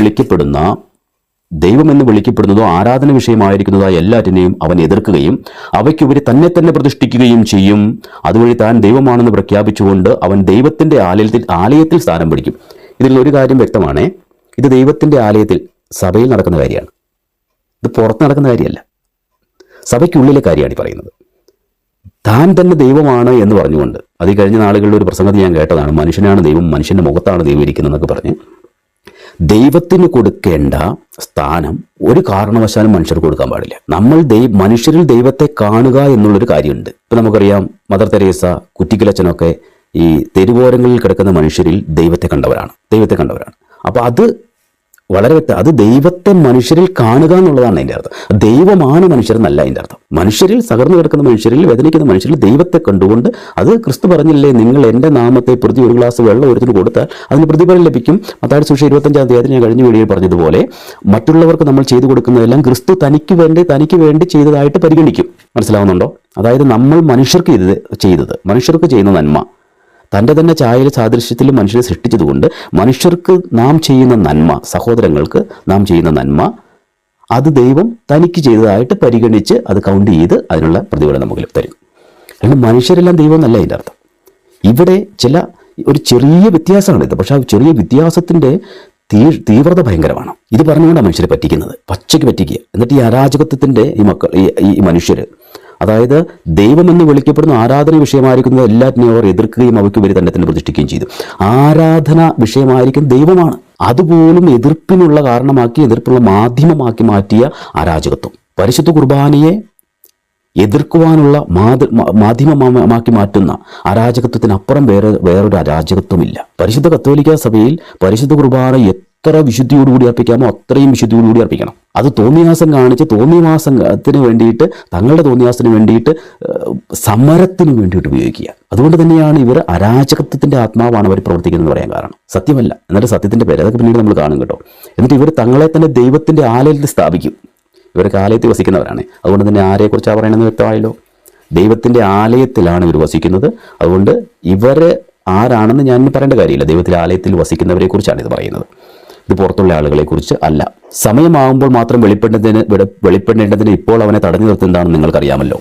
വിളിക്കപ്പെടുന്നതോ ആരാധന വിഷയമായിരിക്കുന്നതോ എല്ലാറ്റിനെയും അവൻ എതിർക്കുകയും അവയ്ക്കുപരി തന്നെ പ്രതിഷ്ഠിക്കുകയും ചെയ്യും. അതുവഴി താൻ ദൈവമാണെന്ന് പ്രഖ്യാപിച്ചുകൊണ്ട് അവൻ ദൈവത്തിൻ്റെ ആലയത്തിൽ സ്ഥാനം പിടിക്കും. ഇതിൽ ഒരു കാര്യം വ്യക്തമാണ്, ഇത് ദൈവത്തിൻ്റെ ആലയത്തിൽ, സഭയിൽ നടക്കുന്ന കാര്യമാണ്. ഇത് പുറത്ത് നടക്കുന്ന കാര്യമല്ല, സഭയ്ക്കുള്ളിലെ കാര്യമാണ് ഈ പറയുന്നത്. താൻ തന്നെ ദൈവമാണ് എന്ന് പറഞ്ഞുകൊണ്ട്, അത് കഴിഞ്ഞ നാളുകളിൽ ഒരു പ്രസംഗത്തിൽ ഞാൻ കേട്ടതാണ്, മനുഷ്യനാണ് ദൈവം, മനുഷ്യൻ്റെ മുഖത്താണ് ദൈവം ഇരിക്കുന്നതെന്നൊക്കെ പറഞ്ഞ്. ദൈവത്തിന് കൊടുക്കേണ്ട സ്ഥാനം ഒരു കാരണവശാലും മനുഷ്യർക്ക് കൊടുക്കാൻ പാടില്ല. നമ്മൾ മനുഷ്യരിൽ ദൈവത്തെ കാണുക എന്നുള്ളൊരു കാര്യമുണ്ട്. ഇപ്പം നമുക്കറിയാം, മദർ തെരേസ, കുറ്റിക്കലച്ചനൊക്കെ ഈ തെരുവോരങ്ങളിൽ കിടക്കുന്ന മനുഷ്യരിൽ ദൈവത്തെ കണ്ടവരാണ്. അപ്പോൾ അത് വളരെ വ്യക്തം, അത് ദൈവത്തെ മനുഷ്യരിൽ കാണുക എന്നുള്ളതാണ് അതിൻ്റെ അർത്ഥം. ദൈവമാണ് മനുഷ്യരെന്നല്ല അതിൻ്റെ അർത്ഥം. മനുഷ്യരിൽ, തകർന്നു കിടക്കുന്ന മനുഷ്യരിൽ, വേദനിക്കുന്ന മനുഷ്യരിൽ ദൈവത്തെ കണ്ടുകൊണ്ട്, അത് ക്രിസ്തു പറഞ്ഞില്ലേ, നിങ്ങൾ എൻ്റെ നാമത്തെ പ്രതി ഒരു ഗ്ലാസ് വെള്ളം ഒരുത്തിന് കൊടുത്താൽ അതിന് പ്രതിഫലം ലഭിക്കും. മത്തായി സുവിശേഷം 25-ാം അധ്യായത്തിൽ ഞാൻ കഴിഞ്ഞ വീഡിയോയിൽ പറഞ്ഞതുപോലെ, മറ്റുള്ളവർക്ക് നമ്മൾ ചെയ്തു കൊടുക്കുന്നതെല്ലാം ക്രിസ്തു തനിക്ക് വേണ്ടി ചെയ്തതായിട്ട് പരിഗണിക്കും. മനസ്സിലാവുന്നുണ്ടോ? അതായത് നമ്മൾ മനുഷ്യർക്ക് മനുഷ്യർക്ക് ചെയ്യുന്ന നന്മ, തൻ്റെ തന്നെ ഛായയിലും സാദൃശ്യത്തിലും മനുഷ്യരെ സൃഷ്ടിച്ചതുകൊണ്ട് മനുഷ്യർക്ക് നാം ചെയ്യുന്ന നന്മ, സഹോദരങ്ങൾക്ക് നാം ചെയ്യുന്ന നന്മ, അത് ദൈവം തനിക്ക് ചെയ്തതായിട്ട് പരിഗണിച്ച് അത് കൗണ്ട് ചെയ്ത് അതിനുള്ള പ്രതിഫലം നമുക്ക് തരും. അല്ലെങ്കിൽ മനുഷ്യരെല്ലാം ദൈവം എന്നല്ല അതിൻ്റെ അർത്ഥം. ഇവിടെ ഒരു ചെറിയ വ്യത്യാസമാണിത്. പക്ഷെ ആ ചെറിയ വ്യത്യാസത്തിൻ്റെ തീവ്രത ഭയങ്കരമാണ്. ഇത് പറഞ്ഞുകൊണ്ടാണ് മനുഷ്യരെ പറ്റിക്കുന്നത്, പച്ചയ്ക്ക് പറ്റിക്കുക. എന്നിട്ട് ഈ അരാജകത്വത്തിൻ്റെ ഈ മനുഷ്യർ, അതായത് ദൈവമെന്ന് വിളിക്കപ്പെടുന്ന ആരാധന വിഷയമായിരിക്കുന്നത് എല്ലാറ്റിനെയും അവർ എതിർക്കുകയും അവയ്ക്ക് വരി തന്നെ പ്രതിഷ്ഠിക്കുകയും ചെയ്തു. ആരാധന വിഷയമായിരിക്കും ദൈവമാണ്, അതുപോലും എതിർപ്പിനുള്ള കാരണമാക്കി, എതിർപ്പുള്ള മാധ്യമമാക്കി മാറ്റിയ അരാജകത്വം. പരിശുദ്ധ കുർബാനയെ എതിർക്കുവാനുള്ള മാധ്യമമാക്കി മാറ്റുന്ന അരാജകത്വത്തിനപ്പുറം വേറൊരു അരാജകത്വമില്ല. പരിശുദ്ധ കത്തോലിക്ക സഭയിൽ പരിശുദ്ധ കുർബാന എത്ര വിശുദ്ധിയോടുകൂടി അർപ്പിക്കാമോ അത്രയും വിശുദ്ധിയോടുകൂടി അർപ്പിക്കണം. അത് തോന്നിയാസം കാണിച്ച് തോന്നിയാസത്തിന് വേണ്ടിയിട്ട്, തങ്ങളുടെ തോന്നിയാസത്തിന് വേണ്ടിയിട്ട്, സമരത്തിന് വേണ്ടിയിട്ട് ഉപയോഗിക്കുക. അതുകൊണ്ട് തന്നെയാണ് ഇവർ അരാജകത്വത്തിൻ്റെ ആത്മാവാണ് അവർ പ്രവർത്തിക്കുന്നതെന്ന് പറയാൻ കാരണം. സത്യമല്ല, എന്നിട്ട് സത്യത്തിൻ്റെ പേര്, അതൊക്കെ പിന്നീട് നമ്മൾ കാണും കേട്ടോ. എന്നിട്ട് ഇവർ തങ്ങളെ തന്നെ ദൈവത്തിൻ്റെ ആലയത്തിൽ സ്ഥാപിക്കും. ഇവർക്ക് ആലയത്തിൽ വസിക്കുന്നവരാണ്. അതുകൊണ്ട് തന്നെ ആരെക്കുറിച്ചാണ് പറയണമെന്ന് വ്യക്തമായല്ലോ. ദൈവത്തിൻ്റെ ആലയത്തിലാണ് ഇവർ വസിക്കുന്നത്. അതുകൊണ്ട് ഇവർ ആരാണെന്ന് ഞാൻ പറയേണ്ട കാര്യമില്ല. ദൈവത്തിൻ്റെ ആലയത്തിൽ വസിക്കുന്നവരെ കുറിച്ചാണ് ഇത് പറയുന്നത്. ഇത് പുറത്തുള്ള ആളുകളെ കുറിച്ച് അല്ല. സമയമാകുമ്പോൾ മാത്രം വെളിപ്പെടേണ്ടതിന് ഇപ്പോൾ അവനെ തടഞ്ഞു നിർത്തുന്നതാണെന്ന് നിങ്ങൾക്കറിയാമല്ലോ.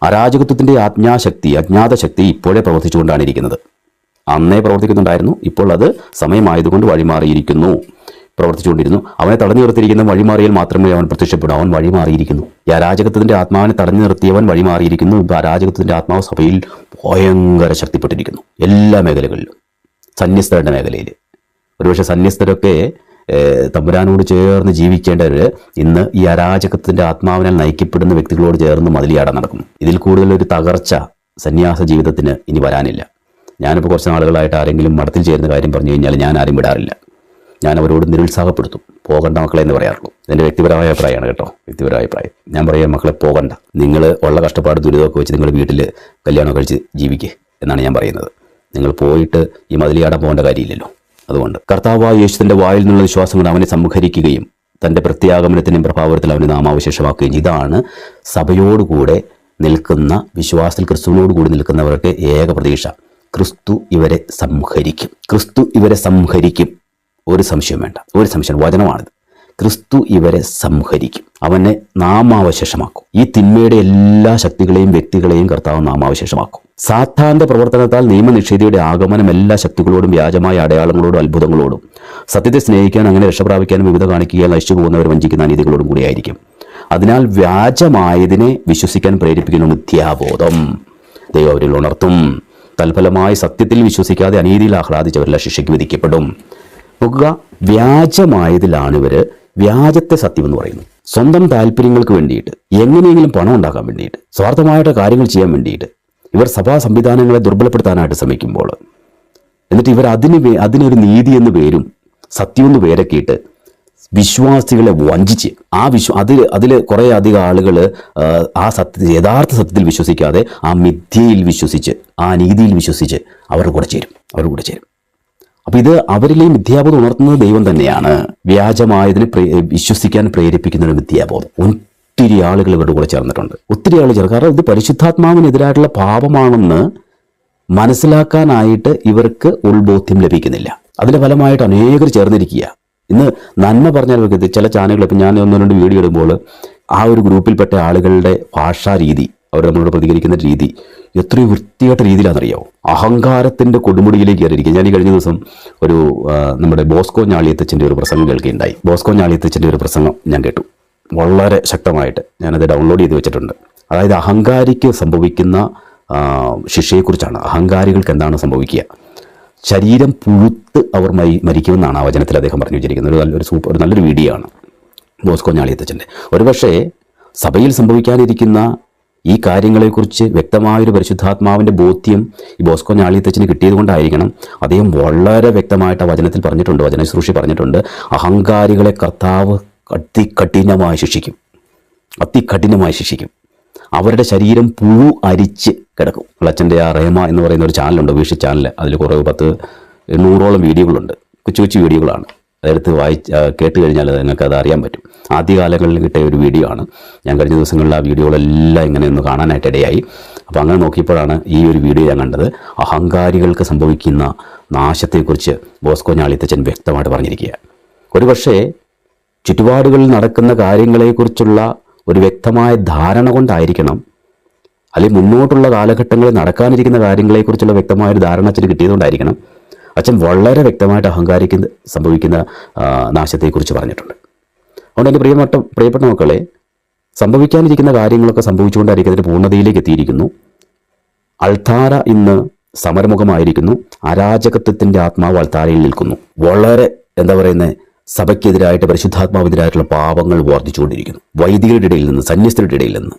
അരാജകത്വത്തിൻ്റെ അജ്ഞാതശക്തി ഇപ്പോഴേ പ്രവർത്തിച്ചുകൊണ്ടാണ് ഇരിക്കുന്നത്. അന്നേ പ്രവർത്തിക്കുന്നുണ്ടായിരുന്നു, ഇപ്പോൾ അത് സമയമായതുകൊണ്ട് വഴിമാറിയിരിക്കുന്നു. പ്രവർത്തിച്ചുകൊണ്ടിരുന്നു. അവനെ തടഞ്ഞു നിർത്തിയിരിക്കുന്ന വഴിമാറിയാൽ മാത്രമേ അവൻ പ്രത്യക്ഷപ്പെടൂ. അവൻ വഴിമാറിയിരിക്കുന്നു. ഈ അരാജകത്വത്തിന്റെ ആത്മാവിനെ തടഞ്ഞു നിർത്തിയവൻ വഴിമാറിയിരിക്കുന്നു. ഇപ്പോൾ അരാജകത്വത്തിന്റെ ആത്മാവ് സഭയിൽ ഭയങ്കര ശക്തിപ്പെട്ടിരിക്കുന്നു. എല്ലാ മേഖലകളിലും, സന്യസ്തരുടെ മേഖലയിൽ. ഒരുപക്ഷെ സന്യസ്തരൊക്കെ തമ്പുരാനോട് ചേർന്ന് ജീവിക്കേണ്ടവർ ഇന്ന് ഈ അരാജകത്തിന്റെ ആത്മാവിനാൽ നയിക്കപ്പെടുന്ന വ്യക്തികളോട് ചേർന്ന് മതിലിയാടാൻ നടക്കുന്നു. ഇതിൽ കൂടുതലൊരു തകർച്ച സന്യാസ ജീവിതത്തിന് ഇനി വരാനില്ല. ഞാനിപ്പോൾ കുറച്ച് നാളുകളായിട്ട് ആരെങ്കിലും മഠത്തിൽ ചേരുന്ന കാര്യം പറഞ്ഞു കഴിഞ്ഞാൽ ഞാൻ ആരും വിടാറില്ല. ഞാൻ അവരോട് നിരുത്സാഹപ്പെടുത്തും. പോകണ്ട മക്കളെ എന്ന് പറയാറുള്ളൂ. എൻ്റെ വ്യക്തിപരമായ അഭിപ്രായമാണ് കേട്ടോ, വ്യക്തിപരമായ അഭിപ്രായം. ഞാൻ പറയാം, മക്കളെ പോകണ്ട, നിങ്ങൾ ഉള്ള കഷ്ടപ്പാട് ദുരിതമൊക്കെ വെച്ച് നിങ്ങൾ വീട്ടിൽ കല്യാണം കഴിച്ച് ജീവിക്കുക എന്നാണ് ഞാൻ പറയുന്നത്. നിങ്ങൾ പോയിട്ട് ഈ മതിലിയാടാൻ പോകേണ്ട കാര്യമില്ലല്ലോ. അതുകൊണ്ട് കർത്താവായ യേശു തൻ്റെ വായിൽ നിന്നുള്ള വിശ്വാസം കൊണ്ട് അവനെ സംഹരിക്കുകയും തൻ്റെ പ്രത്യാഗമനത്തിൻ്റെയും പ്രഭാവത്തിൽ അവനെ നാമാവശേഷമാക്കുകയും. ഇതാണ് സഭയോടുകൂടെ നിൽക്കുന്ന, വിശ്വാസത്തിൽ ക്രിസ്തുവിനോട് കൂടി നിൽക്കുന്നവർക്ക് ഏക പ്രതീക്ഷ. ക്രിസ്തു ഇവരെ സംഹരിക്കും. ക്രിസ്തു ഇവരെ സംഹരിക്കും. ഒരു സംശയം വേണ്ട, ഒരു സംശയം. വചനമാണിത്. ക്രിസ്തു ഇവരെ സംഹരിക്കും. അവനെ നാമാവശേഷമാക്കും. ഈ തിന്മയുടെ എല്ലാ ശക്തികളെയും വ്യക്തികളെയും കർത്താവ് നാമാവശേഷമാക്കും. സാത്താന്റെ പ്രവർത്തനത്താൽ നിയമനിഷേധിയുടെ ആഗമനം എല്ലാ ശക്തികളോടും വ്യാജമായ അടയാളങ്ങളോടും അത്ഭുതങ്ങളോടും സത്യത്തെ സ്നേഹിക്കാൻ, അങ്ങനെ രക്ഷപ്രാപിക്കാനും വിവിധ കാണിക്കുകയാൽ നശിച്ചു പോകുന്നവർ വഞ്ചിക്കുന്ന അനീതികളോടും കൂടിയായിരിക്കും. അതിനാൽ വ്യാജമായതിനെ വിശ്വസിക്കാൻ പ്രേരിപ്പിക്കുന്ന മിഥ്യാബോധം ദൈവം അവരിൽ ഉണർത്തും. തൽഫലമായി സത്യത്തിൽ വിശ്വസിക്കാതെ അനീതിയിൽ ആഹ്ലാദിച്ചവരെല്ലാം ശിക്ഷയ്ക്ക് വിധിക്കപ്പെടും. നോക്കുക, വ്യാജമായതിലാണ് ഇവർ വ്യാജത്തെ സത്യം എന്ന് പറയുന്നത്. സ്വന്തം താല്പര്യങ്ങൾക്ക് വേണ്ടിയിട്ട്, എങ്ങനെയെങ്കിലും പണം ഉണ്ടാക്കാൻ വേണ്ടിയിട്ട്, സ്വാർത്ഥമായിട്ട് കാര്യങ്ങൾ ചെയ്യാൻ വേണ്ടിയിട്ട് ഇവർ സഭാ സംവിധാനങ്ങളെ ദുർബലപ്പെടുത്താനായിട്ട് ശ്രമിക്കുമ്പോൾ, എന്നിട്ട് ഇവർ അതിനൊരു നീതി എന്ന് പേരും സത്യം എന്ന് പേരൊക്കെയിട്ട് വിശ്വാസികളെ വഞ്ചിച്ച് അതിൽ കുറേ അധികം ആളുകൾ ആ യഥാർത്ഥ സത്യത്തിൽ വിശ്വസിക്കാതെ ആ മിഥ്യയിൽ വിശ്വസിച്ച്, ആ നീതിയിൽ വിശ്വസിച്ച് അവരുടെ കൂടെ ചേരും. അപ്പം ഇത് അവരിലെ മിഥ്യാബോധം ഉണർത്തുന്നത് ദൈവം തന്നെയാണ്. വ്യാജമായതിനെ വിശ്വസിക്കാൻ പ്രേരിപ്പിക്കുന്ന ഒരു മിഥ്യാബോധം ഒത്തിരി ആളുകൾ ഇവരുടെ കൂടെ ചേർന്നിട്ടുണ്ട്. ഒത്തിരി ആളുകൾ ചേർന്ന്, കാരണം ഇത് പരിശുദ്ധാത്മാവിനെതിരായിട്ടുള്ള പാപമാണെന്ന് മനസ്സിലാക്കാനായിട്ട് ഇവർക്ക് ഉൾബോധ്യം ലഭിക്കുന്നില്ല. അതിന്റെ ഫലമായിട്ട് അനേകർ ചേർന്നിരിക്കുക. ഇന്ന് നന്മ പറഞ്ഞാൽ ചില ചാനലുകൾ, ഇപ്പം ഞാൻ 1-2 വീഡിയോ ഇടുമ്പോൾ ആ ഒരു ഗ്രൂപ്പിൽപ്പെട്ട ആളുകളുടെ ഭാഷാ രീതി, അവർ നമ്മളോട് പ്രതികരിക്കുന്ന രീതി എത്രയോ വൃത്തികെട്ട രീതിയിലാണെന്നറിയാമോ? അഹങ്കാരത്തിൻ്റെ കൊടുമുടിയിലേക്ക് കയറിയിരിക്കുക. ഞാൻ ഈ കഴിഞ്ഞ ദിവസം ഒരു നമ്മുടെ ബോസ്കോ ഞാളിയത്തച്ഛൻ്റെ ഒരു പ്രസംഗം കേൾക്കുകയുണ്ടായി. ബോസ്കോ ഞാളിയത്തച്ഛൻ്റെ ഒരു പ്രസംഗം ഞാൻ കേട്ടു, വളരെ ശക്തമായിട്ട്. ഞാനത് ഡൗൺലോഡ് ചെയ്ത് വെച്ചിട്ടുണ്ട്. അതായത് അഹങ്കാരിക്ക് സംഭവിക്കുന്ന ശിക്ഷയെക്കുറിച്ചാണ്. അഹങ്കാരികൾക്ക് എന്താണ് സംഭവിക്കുക? ശരീരം പുഴുത്ത് അവർ മരിക്കുമെന്നാണ് ആ വചനത്തിൽ അദ്ദേഹം പറഞ്ഞു വെച്ചിരിക്കുന്നത്. ഒരു നല്ലൊരു വീഡിയോ ആണ് ബോസ്കോ ഞാളിയത്തച്ഛൻ്റെ. ഒരുപക്ഷേ സഭയിൽ സംഭവിക്കാനിരിക്കുന്ന ഈ കാര്യങ്ങളെക്കുറിച്ച് വ്യക്തമായൊരു പരിശുദ്ധാത്മാവിൻ്റെ ബോധ്യം ഈ ബോസ്കോ ഞാളിയത്തച്ഛന് കിട്ടിയത് കൊണ്ടായിരിക്കണം അദ്ദേഹം വളരെ വ്യക്തമായിട്ട് ആ വചനത്തിൽ പറഞ്ഞിട്ടുണ്ട്, വചനശ്രൂഷി പറഞ്ഞിട്ടുണ്ട്, അഹങ്കാരികളെ കർത്താവ് അതികഠിനമായി ശിക്ഷിക്കും. അവരുടെ ശരീരം പുഴു അരിച്ച് കിടക്കും. അച്ഛൻ്റെ ആ റേമ എന്ന് പറയുന്ന ഒരു ചാനലുണ്ട്, വീഴ്ച ചാനൽ. അതിൽ കുറേ 100-100ഓളം വീഡിയോകളുണ്ട്. കൊച്ചു വീഡിയോകളാണ്. അതെടുത്ത് കേട്ട് കഴിഞ്ഞാൽ നിങ്ങൾക്ക് അത് അറിയാൻ പറ്റും. ആദ്യകാലങ്ങളിൽ കിട്ടിയ ഒരു വീഡിയോ ആണ്. ഞാൻ കഴിഞ്ഞ ദിവസങ്ങളിൽ ആ വീഡിയോകളെല്ലാം ഇങ്ങനെ ഒന്ന് കാണാനായിട്ട് ഇടയായി. അപ്പോൾ അങ്ങനെ നോക്കിയപ്പോഴാണ് ഈ ഒരു വീഡിയോ ഞാൻ കണ്ടത്. അഹങ്കാരികൾക്ക് സംഭവിക്കുന്ന നാശത്തെക്കുറിച്ച് ബോസ്കോ ഞാളിയത്തച്ഛൻ വ്യക്തമായിട്ട് പറഞ്ഞിരിക്കുക. ഒരുപക്ഷേ ചുറ്റുപാടുകളിൽ നടക്കുന്ന കാര്യങ്ങളെക്കുറിച്ചുള്ള ഒരു വ്യക്തമായ ധാരണ കൊണ്ടായിരിക്കണം, അല്ലെങ്കിൽ മുന്നോട്ടുള്ള കാലഘട്ടങ്ങളിൽ നടക്കാനിരിക്കുന്ന കാര്യങ്ങളെക്കുറിച്ചുള്ള വ്യക്തമായൊരു ധാരണ അച്ഛന് കിട്ടിയതുകൊണ്ടായിരിക്കണം അച്ഛൻ വളരെ വ്യക്തമായിട്ട് അഹങ്കാരിക്ക് സംഭവിക്കുന്ന നാശത്തെക്കുറിച്ച് പറഞ്ഞിട്ടുണ്ട്. അതുകൊണ്ട് എൻ്റെ പ്രിയപ്പെട്ട മക്കളെ, സംഭവിക്കാനിരിക്കുന്ന കാര്യങ്ങളൊക്കെ സംഭവിച്ചുകൊണ്ടായിരിക്കും അതിൻ്റെ പൂർണ്ണതയിലേക്ക് എത്തിയിരിക്കുന്നു. അൾത്താര ഇന്ന് സമരമുഖമായിരിക്കുന്നു. അരാജകത്വത്തിൻ്റെ ആത്മാവ് അൾത്താരയിൽ നിൽക്കുന്നു. വളരെ സഭയ്ക്കെതിരായിട്ട്, പരിശുദ്ധാത്മാവിനെതിരായിട്ടുള്ള പാപങ്ങൾ വർദ്ധിച്ചുകൊണ്ടിരിക്കുന്നു. വൈദികരുടെ ഇടയിൽ നിന്ന്, സന്യസ്തരുടെ ഇടയിൽ നിന്ന്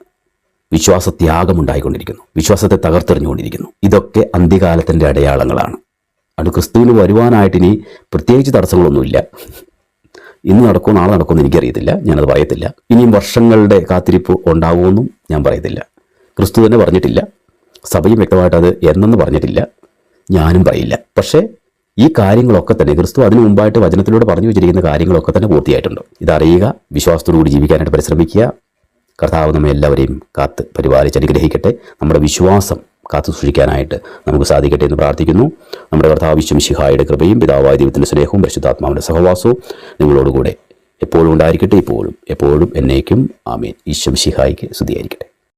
വിശ്വാസത്യാഗം ഉണ്ടായിക്കൊണ്ടിരിക്കുന്നു. വിശ്വാസത്തെ തകർത്തെറിഞ്ഞുകൊണ്ടിരിക്കുന്നു. ഇതൊക്കെ അന്ത്യകാലത്തിൻ്റെ അടയാളങ്ങളാണ്. അത് ക്രിസ്തുവിന് വരുവാനായിട്ട് ഇനി പ്രത്യേകിച്ച് തടസ്സങ്ങളൊന്നുമില്ല. ഇന്ന് നടക്കുമോ നാളെ നടക്കുമെന്ന് എനിക്കറിയത്തില്ല, ഞാനത് പറയത്തില്ല. ഇനിയും വർഷങ്ങളുടെ കാത്തിരിപ്പ് ഉണ്ടാകുമെന്നും ഞാൻ പറയത്തില്ല. ക്രിസ്തു തന്നെ പറഞ്ഞിട്ടില്ല, സഭയും വ്യക്തമായിട്ട് അത് എന്നെന്ന് പറഞ്ഞിട്ടില്ല, ഞാനും പറയില്ല. പക്ഷേ ഈ കാര്യങ്ങളൊക്കെ തന്നെ ക്രിസ്തു അതിനു മുമ്പായിട്ട് വചനത്തിലൂടെ പറഞ്ഞു വെച്ചിരിക്കുന്ന കാര്യങ്ങളൊക്കെ തന്നെ പൂർത്തിയായിട്ടുണ്ട്. ഇതറിയുക, വിശ്വാസത്തോടുകൂടി ജീവിക്കാനായിട്ട് പരിശ്രമിക്കുക. കർത്താവ് നമ്മെ എല്ലാവരെയും കാത്ത് പരിപാലിച്ച് അനുഗ്രഹിക്കട്ടെ. നമ്മുടെ വിശ്വാസം കാത്തു സൂക്ഷിക്കാനായിട്ട് നമുക്ക് സാധിക്കട്ടെ എന്ന് പ്രാർത്ഥിക്കുന്നു. നമ്മുടെ കർത്താവ് മിശിഹായുടെ കൃപയും പിതാവായ ദൈവത്തിൻ്റെ സ്നേഹവും പരിശുദ്ധാത്മാവിൻ്റെ സഹവാസവും നിങ്ങളോടുകൂടെ എപ്പോഴും ഉണ്ടായിരിക്കട്ടെ, ഇപ്പോഴും എപ്പോഴും എന്നേക്കും. ആമേൻ. മിശിഹായ്ക്ക് സ്തുതിയായിരിക്കട്ടെ.